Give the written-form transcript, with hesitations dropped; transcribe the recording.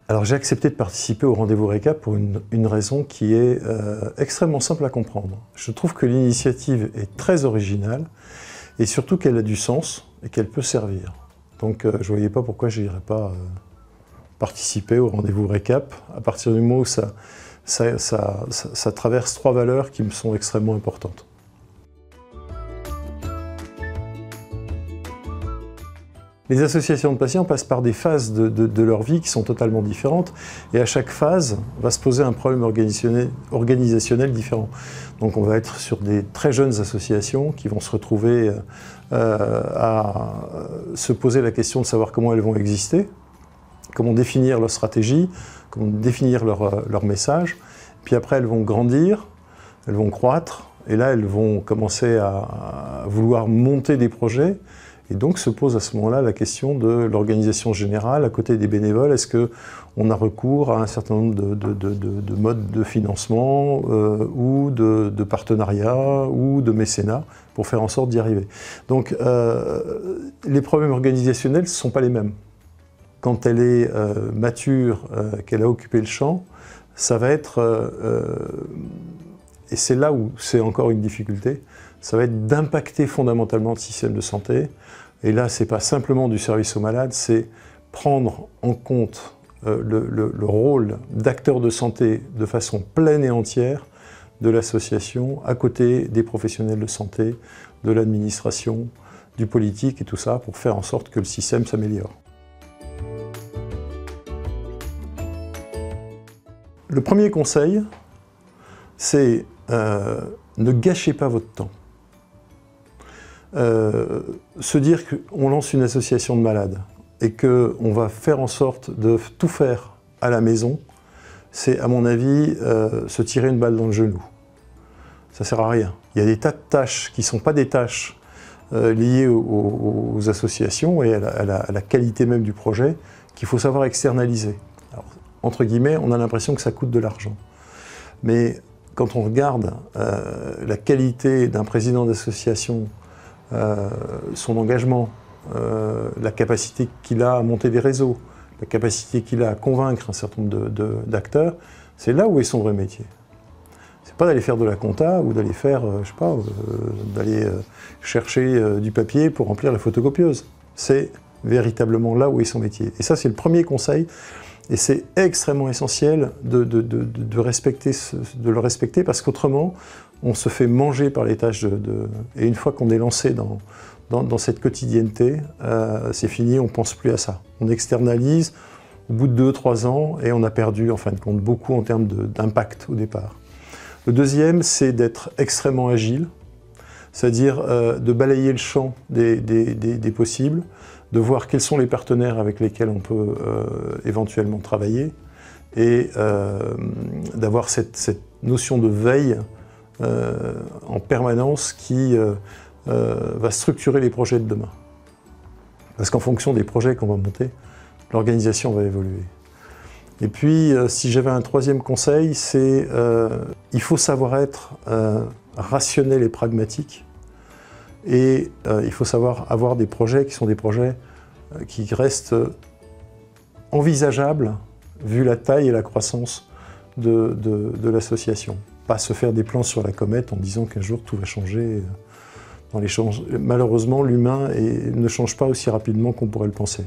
Alors j'ai accepté de participer au rendez-vous récap pour une raison qui est extrêmement simple à comprendre. Je trouve que l'initiative est très originale et surtout qu'elle a du sens et qu'elle peut servir. Donc je ne voyais pas pourquoi je n'irais pas participer au rendez-vous récap à partir du moment où ça traverse 3 valeurs qui me sont extrêmement importantes. Les associations de patients passent par des phases de leur vie qui sont totalement différentes et à chaque phase va se poser un problème organisationnel différent. Donc on va être sur des très jeunes associations qui vont se retrouver à se poser la question de savoir comment elles vont exister, comment définir leur stratégie, comment définir leur message. Puis après elles vont grandir, elles vont croître et là elles vont commencer à vouloir monter des projets. Et donc se pose à ce moment-là la question de l'organisation générale à côté des bénévoles. Est-ce qu'on a recours à un certain nombre de modes de financement ou de partenariat ou de mécénat pour faire en sorte d'y arriver? Donc les problèmes organisationnels ne sont pas les mêmes. Quand elle est mature, qu'elle a occupé le champ, ça va être, et c'est là où c'est encore une difficulté, ça va être d'impacter fondamentalement le système de santé. Et là, ce n'est pas simplement du service aux malades, c'est prendre en compte le rôle d'acteur de santé de façon pleine et entière de l'association, à côté des professionnels de santé, de l'administration, du politique et tout ça, pour faire en sorte que le système s'améliore. Le premier conseil, c'est ne gâchez pas votre temps. Se dire qu'on lance une association de malades et qu'on va faire en sorte de tout faire à la maison, c'est à mon avis se tirer une balle dans le genou. Ça ne sert à rien. Il y a des tas de tâches qui ne sont pas des tâches liées aux associations et à la qualité même du projet qu'il faut savoir externaliser. Alors, entre guillemets, on a l'impression que ça coûte de l'argent. Mais quand on regarde la qualité d'un président d'association, son engagement, la capacité qu'il a à monter des réseaux, la capacité qu'il a à convaincre un certain nombre d'acteurs, c'est là où est son vrai métier. C'est pas d'aller faire de la compta ou d'aller faire, je sais pas, d'aller chercher du papier pour remplir la photocopieuse. C'est véritablement là où est son métier. Et ça, c'est le premier conseil. Et c'est extrêmement essentiel de le respecter parce qu'autrement, on se fait manger par les tâches Et une fois qu'on est lancé dans cette quotidienneté, c'est fini, on ne pense plus à ça. On externalise au bout de 2-3 ans et on a perdu, en fin de compte, beaucoup en termes d'impact au départ. Le deuxième, c'est d'être extrêmement agile, c'est-à-dire de balayer le champ des possibles, de voir quels sont les partenaires avec lesquels on peut éventuellement travailler et d'avoir cette notion de veille en permanence qui va structurer les projets de demain. Parce qu'en fonction des projets qu'on va monter, l'organisation va évoluer. Et puis, si j'avais un troisième conseil, c'est il faut savoir être rationnel et pragmatique. Et il faut savoir avoir des projets qui sont des projets qui restent envisageables vu la taille et la croissance de l'association. Pas se faire des plans sur la comète en disant qu'un jour tout va changer. Malheureusement, l'humain ne change pas aussi rapidement qu'on pourrait le penser.